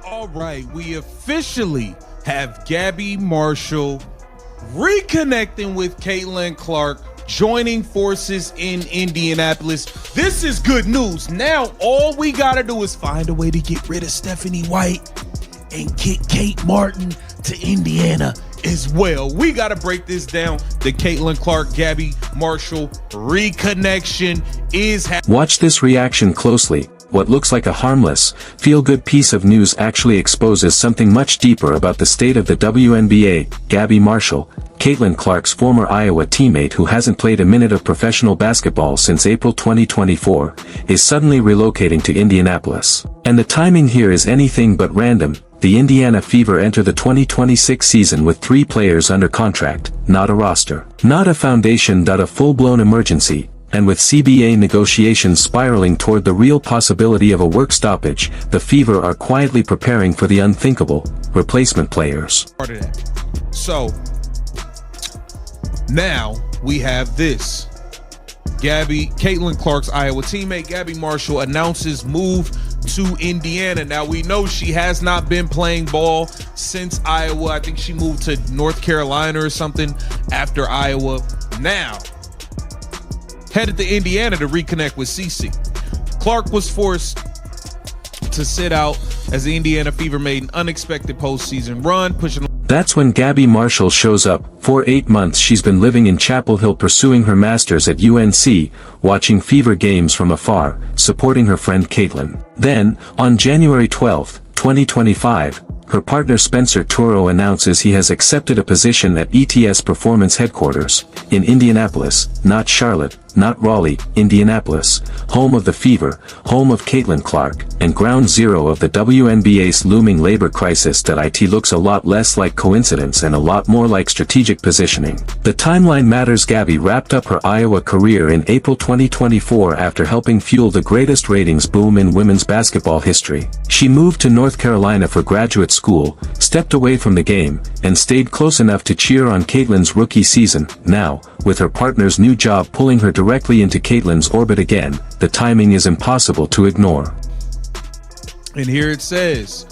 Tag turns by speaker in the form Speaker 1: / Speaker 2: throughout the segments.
Speaker 1: All right, we officially have Gabby Marshall reconnecting with Caitlin Clark, joining forces in Indianapolis. This is good news. Now all we gotta do is find a way to get rid of Stephanie White and get Kate Martin to Indiana as well. We gotta break this down. The Caitlin Clark, Gabby Marshall reconnection is happening.
Speaker 2: Watch this reaction closely. What looks like a harmless, feel-good piece of news actually exposes something much deeper about the state of the WNBA. Gabby Marshall, Caitlin Clark's former Iowa teammate who hasn't played a minute of professional basketball since April 2024, is suddenly relocating to Indianapolis. And the timing here is anything but random. The Indiana Fever enter the 2026 season with 3 players under contract, not a roster, not a foundation, a full-blown emergency. And with CBA negotiations spiraling toward the real possibility of a work stoppage, the Fever are quietly preparing for the unthinkable: replacement players.
Speaker 1: So, now we have this. Caitlin Clark's Iowa teammate Gabby Marshall announces move to Indiana. Now we know she has not been playing ball since Iowa. I think she moved to North Carolina or something after Iowa. Now, headed to Indiana to reconnect with CC. Clark was forced to sit out as the Indiana Fever made an unexpected postseason run, pushing.
Speaker 2: That's when Gabby Marshall shows up. For 8 months she's been living in Chapel Hill pursuing her master's at UNC, watching Fever games from afar, supporting her friend Caitlin. Then, on January 12, 2025, her partner Spencer Turo announces he has accepted a position at ETS Performance Headquarters, in Indianapolis, not Charlotte, not Raleigh, Indianapolis, home of the Fever, home of Caitlin Clark, and ground zero of the WNBA's looming labor crisis. That it looks a lot less like coincidence and a lot more like strategic positioning. The timeline matters. Gabby wrapped up her Iowa career in April 2024 after helping fuel the greatest ratings boom in women's basketball history. She moved to North Carolina for graduate school, stepped away from the game, and stayed close enough to cheer on Caitlin's rookie season. Now, with her partner's new job pulling her directly into Caitlin's orbit again, the timing is impossible to ignore.
Speaker 1: And here it says,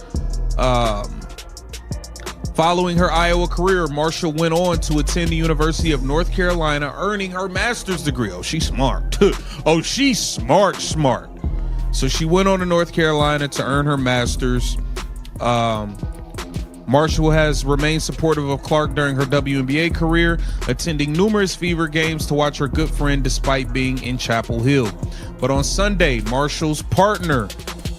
Speaker 1: following her Iowa career, Marshall went on to attend the University of North Carolina, earning her master's degree. Oh, she's smart. Oh, she's smart. So she went on to North Carolina to earn her master's. Marshall has remained supportive of Clark during her WNBA career, attending numerous Fever games to watch her good friend despite being in Chapel Hill. But on Sunday, Marshall's partner,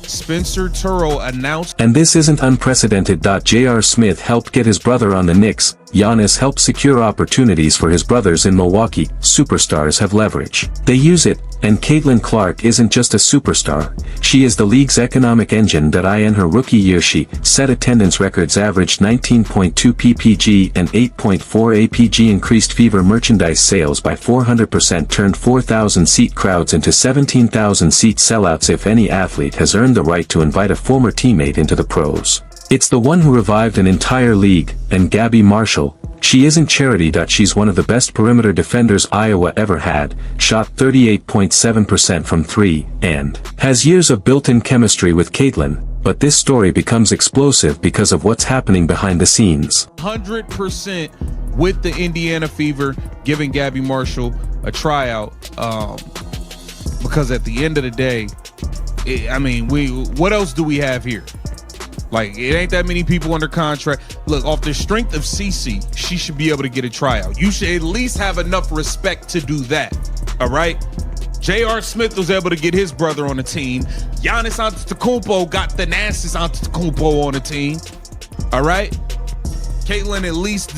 Speaker 1: Spencer Turo, announced.
Speaker 2: And this isn't unprecedented. J.R. Smith helped get his brother on the Knicks. Giannis helped secure opportunities for his brothers in Milwaukee. Superstars have leverage. They use it, and Caitlin Clark isn't just a superstar. She is the league's economic engine. In her rookie year she set attendance records, averaged 19.2 ppg and 8.4 apg, increased Fever merchandise sales by 400%, turned 4,000-seat crowds into 17,000-seat sellouts. If any athlete has earned the right to invite a former teammate into the pros, it's the one who revived an entire league. And Gabby Marshall, she isn't charity. She's one of the best perimeter defenders Iowa ever had, shot 38.7% from 3, and has years of built-in chemistry with Caitlin. But this story becomes explosive because of what's happening behind the scenes.
Speaker 1: 100% with the Indiana Fever giving Gabby Marshall a tryout, because at the end of the day, what else do we have here? Like, it ain't that many people under contract. Look, off the strength of CC, she should be able to get a tryout. You should at least have enough respect to do that. All right? J.R. Smith was able to get his brother on the team. Giannis Antetokounmpo got Thanasis Antetokounmpo on the team. All right? Caitlin, at least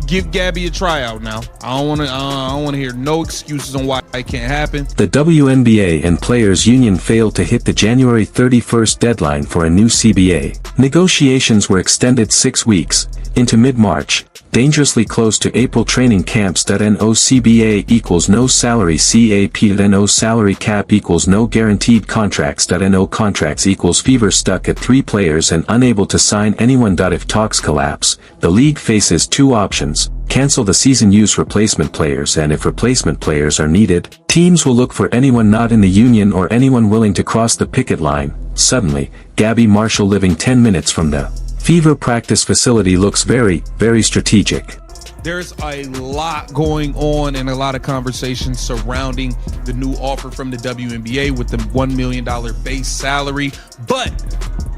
Speaker 1: give Gabby a tryout now. I don't want to hear no excuses on why it can't happen.
Speaker 2: The WNBA and Players Union failed to hit the January 31st deadline for a new CBA. Negotiations were extended 6 weeks, into mid-March, dangerously close to April training camps. No CBA equals no salary cap. No salary cap equals no guaranteed contracts. No contracts equals Fever stuck at 3 players and unable to sign anyone. If talks collapse, the league faces 2 options: cancel the season, use replacement players, and if replacement players are needed, teams will look for anyone not in the union or anyone willing to cross the picket line. Suddenly, Gabby Marshall, living 10 minutes from the Fever practice facility, looks very, very strategic.
Speaker 1: There's a lot going on and a lot of conversations surrounding the new offer from the WNBA with the $1 million base salary, but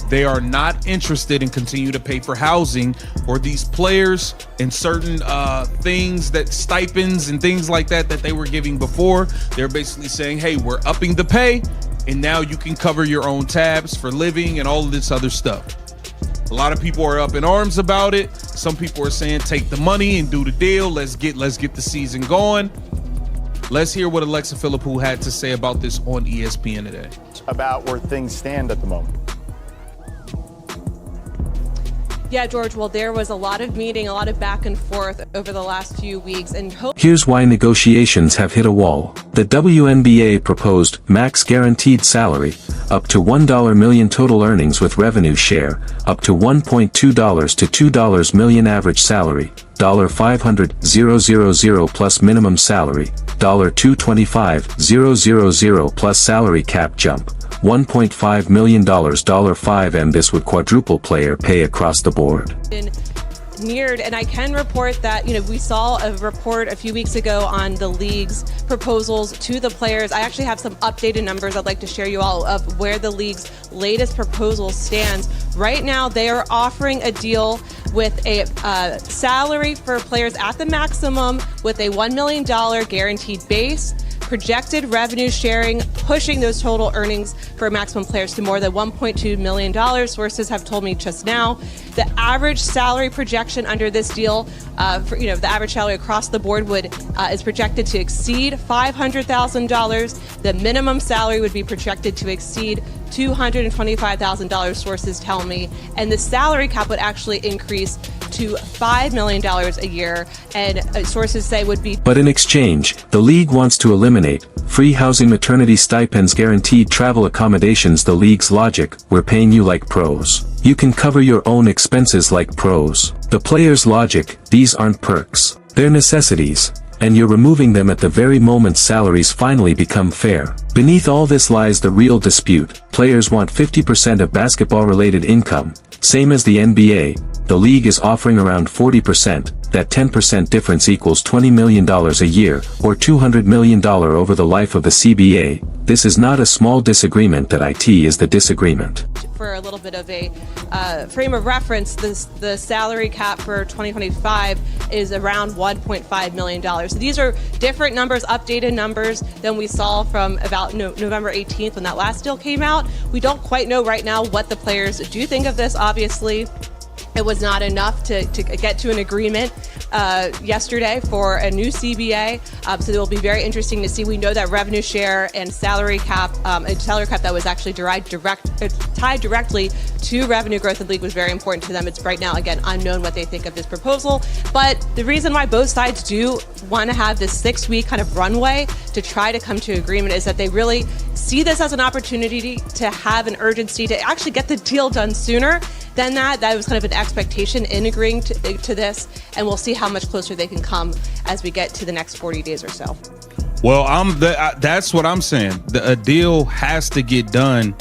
Speaker 1: they are not interested in continue to pay for housing for these players and certain things, that stipends and things like that they were giving before. They're basically saying, hey, we're upping the pay and now you can cover your own tabs for living and all of this other stuff. A lot of people are up in arms about it. Some people are saying take the money and do the deal. Let's get the season going. Let's hear what Alexa Philippou had to say about this on ESPN today.
Speaker 3: About where things stand at the moment.
Speaker 4: Yeah, George, well, there was a lot of meeting, a lot of back and forth over the last few weeks. And
Speaker 2: here's why negotiations have hit a wall. The WNBA proposed max guaranteed salary, up to $1 million total earnings with revenue share, up to $1.2 to $2 million average salary, $500,000 plus minimum salary, $225,000 plus salary cap jump, $1.5 million, $5 M. This would quadruple player pay across the board.
Speaker 4: Neared, and I can report that, we saw a report a few weeks ago on the league's proposals to the players. I actually have some updated numbers I'd like to share you all of where the league's latest proposal stands. Right now, they are offering a deal with a salary for players at the maximum with a $1 million guaranteed base, projected revenue sharing, pushing those total earnings for maximum players to more than $1.2 million. Sources have told me just now. The average salary projection under this deal, the average salary across the board is projected to exceed $500,000. The minimum salary would be projected to exceed $225,000, sources tell me, and the salary cap would actually increase to $5 million a year, and sources say would be.
Speaker 2: But in exchange, the league wants to eliminate free housing, maternity stipends, guaranteed travel accommodations. The league's logic: we're paying you like pros. You can cover your own expenses like pros. The players' logic: these aren't perks, they're necessities. And you're removing them at the very moment salaries finally become fair. Beneath all this lies the real dispute. Players want 50% of basketball-related income, same as the NBA. The league is offering around 40%. That 10% difference equals $20 million a year, or $200 million over the life of the CBA. This is not a small disagreement. That IT is the disagreement.
Speaker 4: For a little bit of a frame of reference, the salary cap for 2025 is around $1.5 million. So these are different numbers, updated numbers than we saw from about November 18th when that last deal came out. We don't quite know right now what the players do think of this. Obviously, it was not enough to get to an agreement yesterday for a new CBA. So it will be very interesting to see. We know that revenue share and salary cap, that was actually tied directly to revenue growth in the league, was very important to them. It's right now, again, unknown what they think of this proposal. But the reason why both sides do want to have this 6-week kind of runway to try to come to agreement is that they really see this as an opportunity to have an urgency to actually get the deal done sooner than that. That was kind of an expectation in agreeing to this, and we'll see how much closer they can come as we get to the next 40 days or so.
Speaker 1: Well, that's what I'm saying. A deal has to get done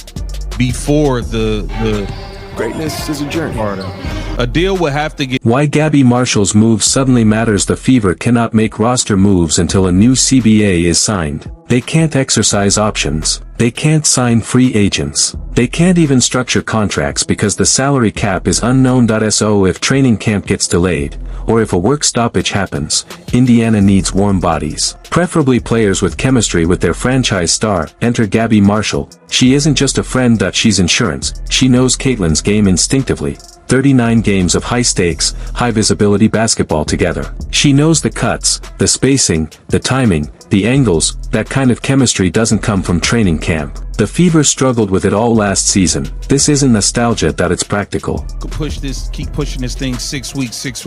Speaker 1: before the
Speaker 5: greatness is a journey.
Speaker 1: A deal will have to get.
Speaker 2: Why Gabby Marshall's move suddenly matters. The Fever cannot make roster moves until a new CBA is signed. They can't exercise options. They can't sign free agents. They can't even structure contracts because the salary cap is unknown. So if training camp gets delayed, or if a work stoppage happens, Indiana needs warm bodies. Preferably players with chemistry with their franchise star. Enter Gabby Marshall. She isn't just a friend, she's insurance. She knows Caitlin's game instinctively. 39 games of high-stakes, high-visibility basketball together. She knows the cuts, the spacing, the timing, the angles. That kind of chemistry doesn't come from training camp. The Fever struggled with it all last season. This isn't nostalgia, it's practical.
Speaker 1: Keep pushing this thing 6 weeks.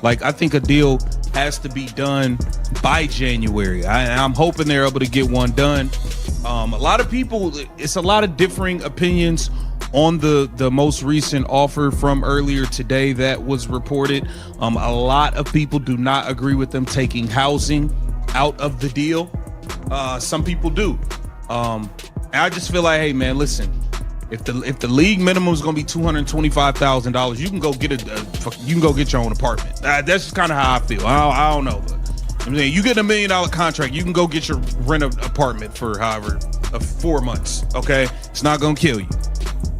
Speaker 1: Like, I think a deal has to be done by January. I'm hoping they're able to get one done. A lot of people, it's a lot of differing opinions on the most recent offer from earlier today that was reported, a lot of people do not agree with them taking housing out of the deal. Some people do. I just feel like, hey man, listen, if the league minimum is gonna be $225,000, you can go get your own apartment. That's just kind of how I feel. I don't know. But, I mean, you get $1 million contract, you can go get your rent an apartment for however 4 months. Okay, it's not gonna kill you.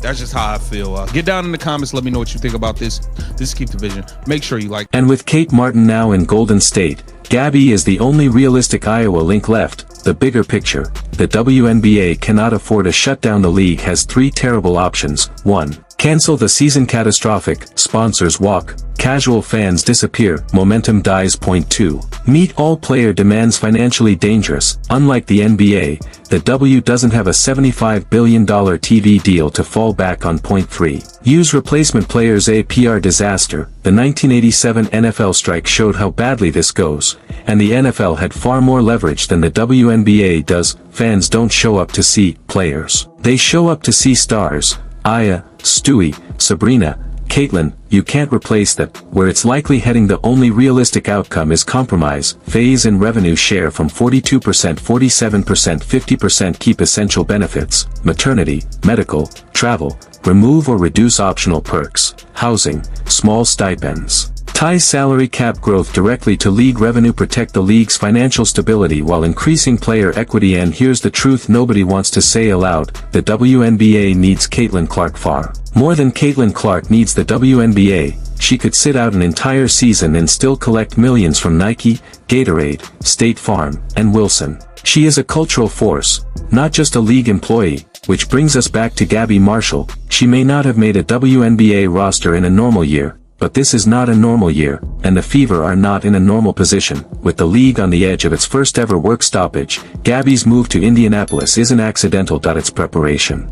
Speaker 1: That's just how I feel. Get down in the comments. Let me know what you think about this. This is Keep the Vision. Make sure you like.
Speaker 2: And with Kate Martin now in Golden State, Gabby is the only realistic Iowa link left. The bigger picture, the WNBA cannot afford to shut down. The league has 3 terrible options. 1. Cancel the season. Catastrophic. Sponsors walk. Casual fans disappear. Momentum dies. Point 2. Meet all player demands. Financially dangerous. Unlike the NBA, the W doesn't have a $75 billion TV deal to fall back on. Point 3. Use replacement players. A PR disaster. The 1987 NFL strike showed how badly this goes, and the NFL had far more leverage than the WNBA does. Fans don't show up to see players. They show up to see stars. Aya, Stewie, Sabrina, Caitlin. You can't replace that. Where it's likely heading, the only realistic outcome is compromise. Phase in revenue share from 42%, 47%, 50%. Keep essential benefits, maternity, medical, travel. Remove or reduce optional perks, housing, small stipends. Tie salary cap growth directly to league revenue. Protect the league's financial stability while increasing player equity. And here's the truth nobody wants to say aloud: the WNBA needs Caitlin Clark far more than Caitlin Clark needs the WNBA. She could sit out an entire season and still collect millions from Nike, Gatorade, State Farm, and Wilson. She is a cultural force, not just a league employee. Which brings us back to Gabby Marshall. She may not have made a WNBA roster in a normal year, but this is not a normal year, and the Fever are not in a normal position. With the league on the edge of its first ever work stoppage, Gabby's move to Indianapolis isn't accidental. It's preparation.